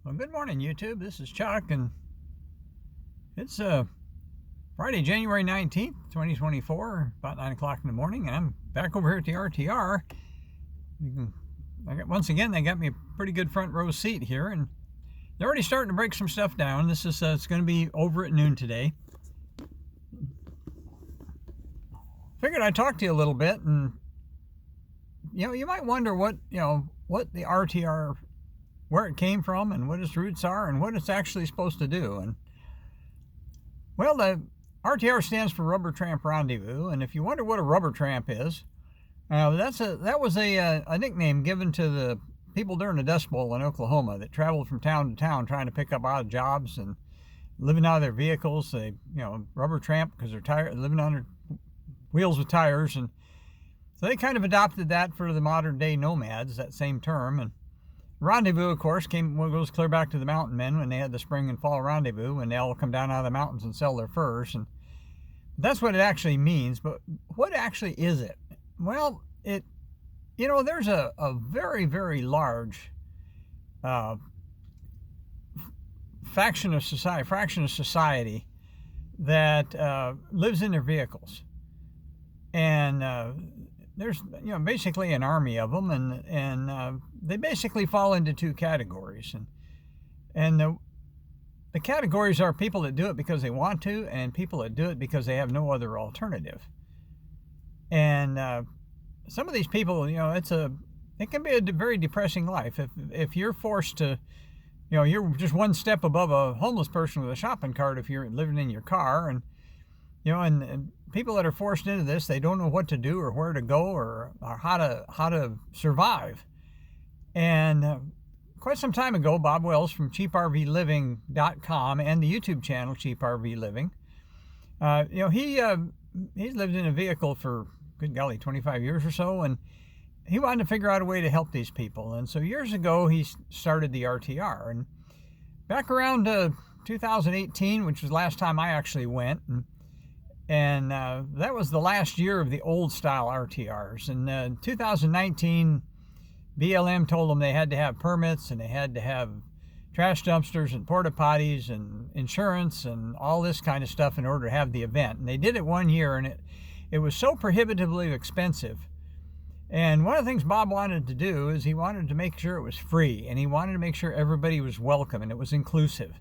Well, good morning, YouTube. This is Chuck, and it's Friday, January 19th, 2024, about 9 o'clock in the morning, and I'm back over here at the RTR. Once again, they got me a pretty good front row seat here, and they're already starting to break some stuff down. This is it's going to be over at noon today. Figured I'd talk to you a little bit, and you might wonder what the RTR, where it came from and what its roots are and what it's actually supposed to do. And well, the RTR stands for Rubber Tramp Rendezvous, and if you wonder what a rubber tramp is, that was a nickname given to the people during the Dust Bowl in Oklahoma that traveled from town to town trying to pick up odd jobs and living out of their vehicles. They, rubber tramp because they're living on their wheels with tires, and so they kind of adopted that for the modern day nomads, that same term. And rendezvous, of course, goes clear back to the mountain men when they had the spring and fall rendezvous, when they all come down out of the mountains and sell their furs. And that's what it actually means. But what actually is it? Well, there's a very, very large fraction of society that lives in their vehicles. And there's basically an army of them, and they basically fall into two categories, and the categories are people that do it because they want to, and people that do it because they have no other alternative. And some of these people, it can be a very depressing life if you're forced to, you're just one step above a homeless person with a shopping cart if you're living in your car, and and people that are forced into this, they don't know what to do or where to go or how to survive. And quite some time ago, Bob Wells from cheaprvliving.com and the YouTube channel Cheap RV Living, he's lived in a vehicle for, good golly, 25 years or so, and he wanted to figure out a way to help these people. And so years ago, he started the RTR. And back around 2018, which was the last time I actually went, and that was the last year of the old style RTRs. In 2019, BLM told them they had to have permits and they had to have trash dumpsters and porta potties and insurance and all this kind of stuff in order to have the event. And they did it 1 year, and it was so prohibitively expensive. And one of the things Bob wanted to do is he wanted to make sure it was free, and he wanted to make sure everybody was welcome and it was inclusive.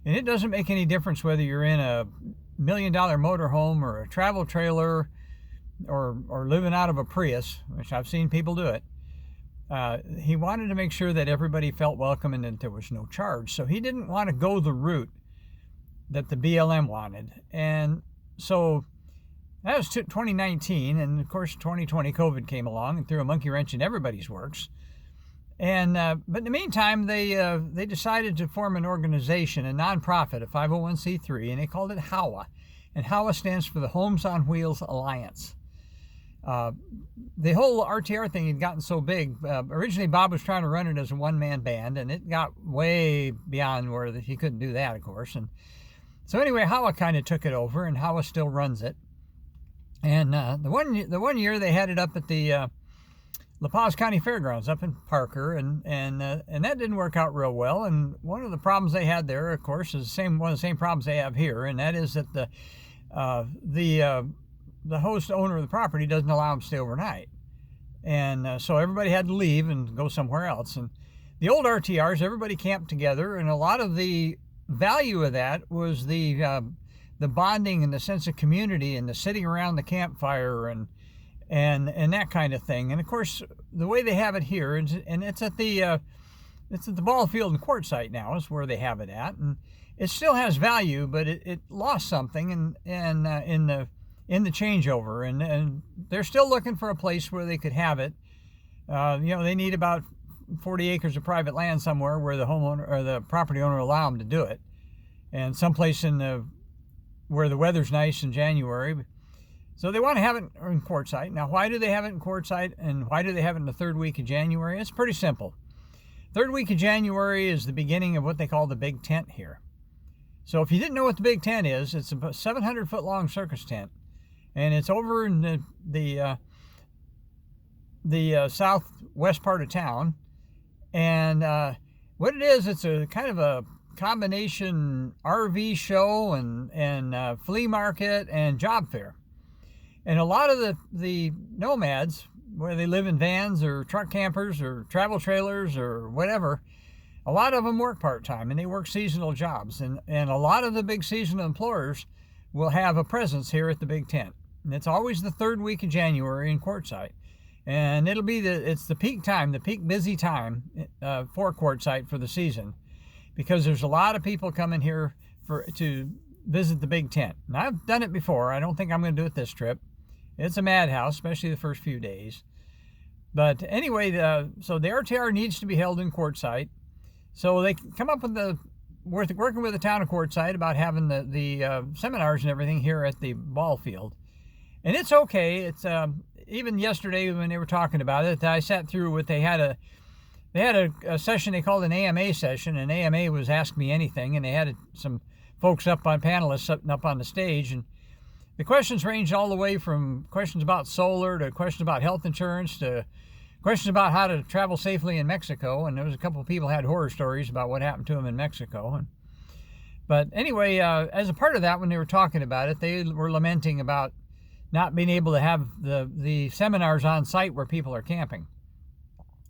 And it doesn't make any difference whether you're in a $1 million motorhome or a travel trailer or living out of a Prius, which I've seen people do it. He wanted to make sure that everybody felt welcome and that there was no charge. So he didn't want to go the route that the BLM wanted. And so that was 2019, and of course 2020 COVID came along and threw a monkey wrench in everybody's works. And but in the meantime, they decided to form an organization, a nonprofit, a 501c3, and they called it HOWA. And HOWA stands for the Homes on Wheels Alliance. The whole RTR thing had gotten so big. Originally, Bob was trying to run it as a one-man band, and it got way beyond where he couldn't do that, of course. And so anyway, HOWA kind of took it over, and HOWA still runs it. And the one year they had it up at the La Paz County Fairgrounds up in Parker, and that didn't work out real well. And one of the problems they had there, of course, is one of the same problems they have here, and that is that the host owner of the property doesn't allow them to stay overnight, and so everybody had to leave and go somewhere else. And the old RTRs, everybody camped together, and a lot of the value of that was the bonding and the sense of community and the sitting around the campfire and that kind of thing. And of course, the way they have it here, and it's at the ball field in Quartzsite now, is where they have it at, and it still has value, but it lost something in the changeover, and they're still looking for a place where they could have it. They need about 40 acres of private land somewhere where the homeowner or the property owner will allow them to do it, and someplace where the weather's nice in January. So they want to have it in Quartzsite. Now, why do they have it in Quartzsite, and why do they have it in the third week of January? It's pretty simple. Third week of January is the beginning of what they call the big tent here. So if you didn't know what the big tent is, it's a 700-foot long circus tent, and it's over in the southwest part of town, and what it is, it's a kind of a combination RV show and flea market and job fair. And a lot of the nomads, where they live in vans or truck campers or travel trailers or whatever, a lot of them work part-time and they work seasonal jobs. And a lot of the big seasonal employers will have a presence here at the Big Tent. And it's always the third week of January in Quartzsite. And it'll be it's the peak time, the peak busy time for Quartzsite for the season, because there's a lot of people coming here to visit the Big Tent. And I've done it before. I don't think I'm going to do it this trip. It's a madhouse, especially the first few days. But anyway, so the RTR needs to be held in Quartzsite. So they come up with working with the town of Quartzsite about having the seminars and everything here at the ball field. And it's okay. It's even yesterday when they were talking about it, I sat through what they had a session they called an AMA session, and AMA was Ask Me Anything, and they had some folks panelists sitting up on the stage, and the questions ranged all the way from questions about solar to questions about health insurance to questions about how to travel safely in Mexico. And there was a couple of people who had horror stories about what happened to them in Mexico. But anyway, as a part of that, when they were talking about it, they were lamenting about not being able to have the seminars on site where people are camping.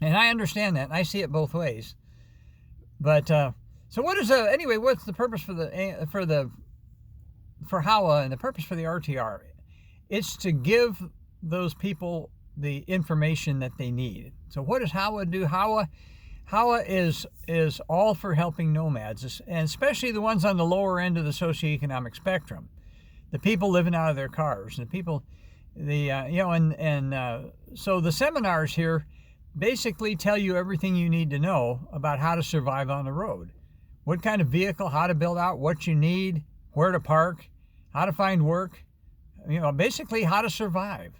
And I understand that, and I see it both ways. But so what's the purpose for HOWA and the purpose for the RTR? It's to give those people the information that they need. So what does HOWA do? HOWA is all for helping nomads, and especially the ones on the lower end of the socioeconomic spectrum, the people living out of their cars, the people, so the seminars here basically tell you everything you need to know about how to survive on the road, what kind of vehicle, how to build out, what you need, where to park, how to find work, basically how to survive.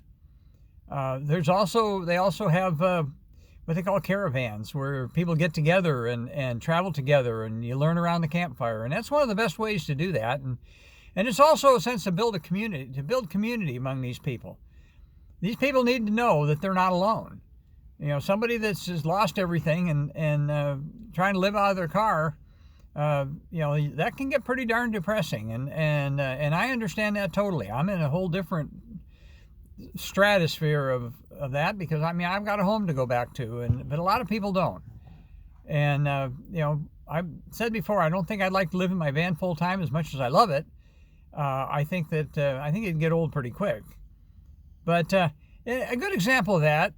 They also have what they call caravans, where people get together and travel together, and you learn around the campfire. And that's one of the best ways to do that. And it's also a sense to build community among these people. These people need to know that they're not alone. Somebody that's just lost everything and trying to live out of their car, that can get pretty darn depressing. And I understand that totally. I'm in a whole different stratosphere of that, because I've got a home to go back to, but a lot of people don't. And I've said before, I don't think I'd like to live in my van full time as much as I love it. I think it'd get old pretty quick. But a good example of that,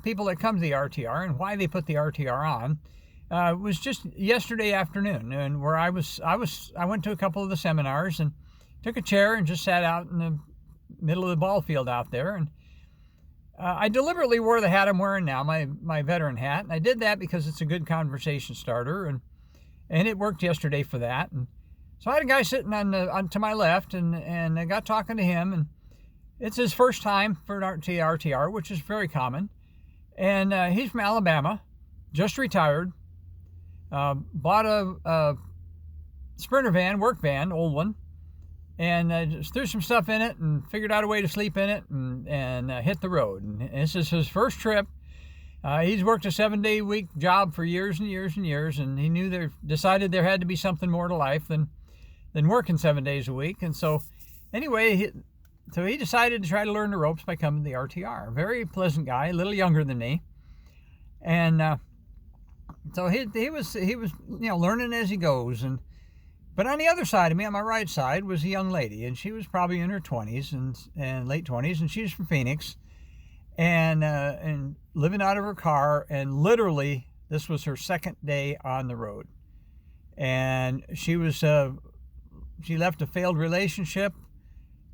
people that come to the RTR and why they put the RTR on, was just yesterday afternoon, and where I went to a couple of the seminars and took a chair and just sat out in the middle of the ball field out there. And I deliberately wore the hat I'm wearing now, my veteran hat, and I did that because it's a good conversation starter, and it worked yesterday for that. And so I had a guy sitting to my left, and I got talking to him, and it's his first time for an RTR, which is very common. And he's from Alabama, just retired, bought a Sprinter van, work van, old one, and just threw some stuff in it and figured out a way to sleep in it and hit the road. And this is his first trip. He's worked a 7-day week job for years and years and years, and he decided there had to be something more to life than working 7 days a week. And so anyway, so he decided to try to learn the ropes by coming to the RTR. Very pleasant guy, a little younger than me. And so he was learning as he goes. But on the other side of me, on my right side, was a young lady, and she was probably in her 20s and late 20s, and she's from Phoenix, and living out of her car, and literally this was her second day on the road. And she left a failed relationship,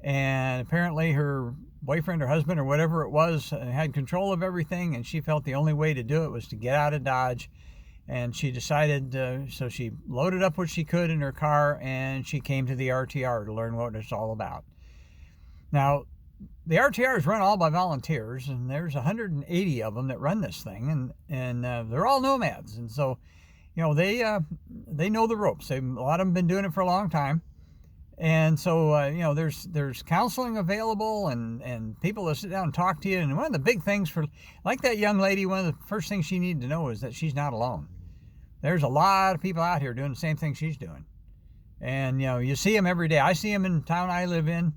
and apparently her boyfriend or husband or whatever it was had control of everything, and she felt the only way to do it was to get out of Dodge. And she decided, so she loaded up what she could in her car, and she came to the RTR to learn what it's all about. Now, the RTR is run all by volunteers, and there's 180 of them that run this thing, and they're all nomads. And so, they know the ropes. A lot of them have been doing it for a long time. And so, there's counseling available and people that sit down and talk to you. And one of the big things like that young lady, one of the first things she needed to know is that she's not alone. there's a lot of people out here doing the same thing she's doing. And, you see them every day. I see them in the town I live in.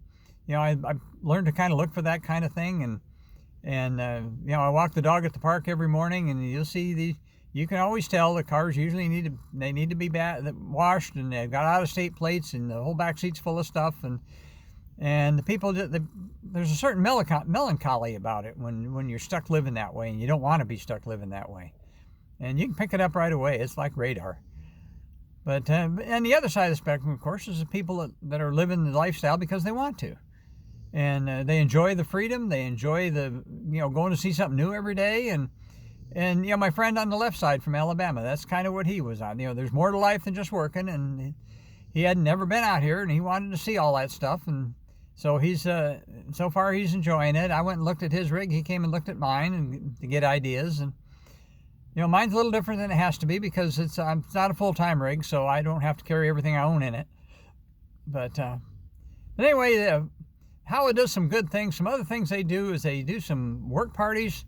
I learned to kind of look for that kind of thing. And I walk the dog at the park every morning, and you'll see you can always tell the cars usually need to be washed, and they've got out-of-state plates, and the whole back seat's full of stuff. And the people, there's a certain melancholy about it when you're stuck living that way, and you don't want to be stuck living that way. And you can pick it up right away. It's like radar. But and the other side of the spectrum, of course, is the people that are living the lifestyle because they want to. And they enjoy the freedom. They enjoy the, going to see something new every day. And my friend on the left side from Alabama, that's kind of what he was on. There's more to life than just working. And he had never been out here, and he wanted to see all that stuff. And so he's, so far he's enjoying it. I went and looked at his rig. He came and looked at mine and to get ideas. And, mine's a little different than it has to be because it's not a full-time rig, so I don't have to carry everything I own in it. But anyway, HOWA does some good things. Some other things they do is they do some work parties,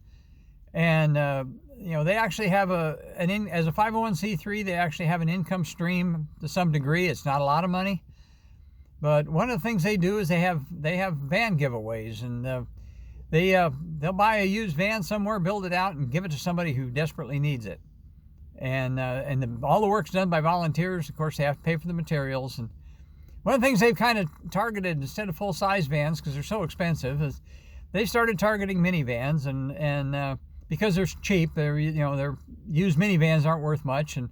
and they actually have as a 501c3, they actually have an income stream to some degree. It's not a lot of money, but one of the things they do is they have van giveaways, and they'll buy a used van somewhere, build it out, and give it to somebody who desperately needs it. And all the work's done by volunteers. Of course, they have to pay for the materials. And one of the things they've kind of targeted, instead of full-size vans, because they're so expensive, is they started targeting minivans. And because they're cheap, their used minivans aren't worth much, and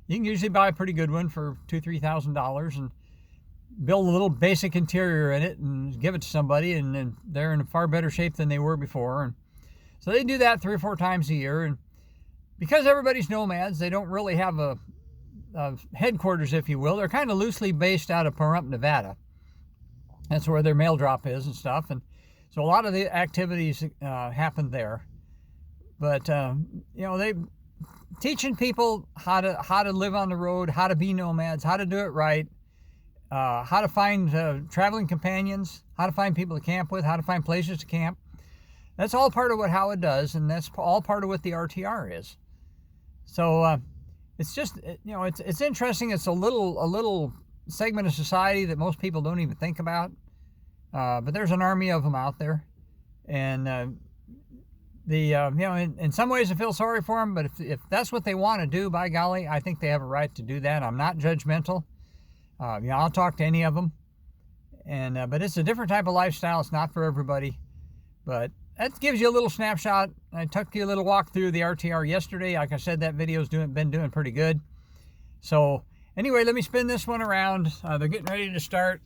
you can usually buy a pretty good one for $2,000-$3,000 and build a little basic interior in it and give it to somebody, and they're in a far better shape than they were before. And so they do that 3 or 4 times a year. And because everybody's nomads, they don't really have a headquarters, if you will. They're kind of loosely based out of Pahrump, Nevada. That's where their mail drop is and stuff. And so a lot of the activities happen there. But they teaching people how to live on the road, how to be nomads, how to do it right. How to find traveling companions, how to find people to camp with, how to find places to camp. That's all part of what HOWA does, and that's all part of what the RTR is. So it's just, it's interesting. It's a little segment of society that most people don't even think about. But there's an army of them out there, and in some ways I feel sorry for them. But if that's what they want to do, by golly, I think they have a right to do that. I'm not judgmental. I'll talk to any of them, but it's a different type of lifestyle. It's not for everybody, but that gives you a little snapshot. I took you a little walk through the RTR yesterday. Like I said, that video's been doing pretty good. So anyway, let me spin this one around. They're getting ready to start.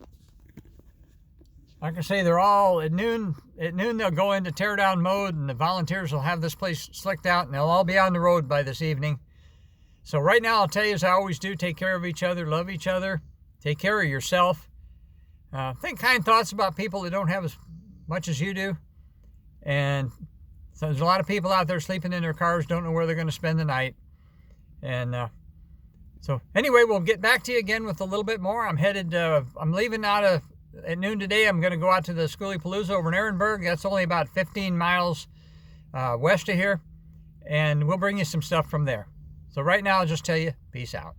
Like I say, they're all at noon. At noon, they'll go into tear down mode, and the volunteers will have this place slicked out, and they'll all be on the road by this evening. So right now, I'll tell you, as I always do, take care of each other, love each other. Take care of yourself. Think kind thoughts about people that don't have as much as you do. And so there's a lot of people out there sleeping in their cars, don't know where they're going to spend the night. And so anyway, we'll get back to you again with a little bit more. I'm leaving out at noon today. I'm going to go out to the Schoolypalooza over in Ehrenberg. That's only about 15 miles west of here. And we'll bring you some stuff from there. So right now, I'll just tell you, peace out.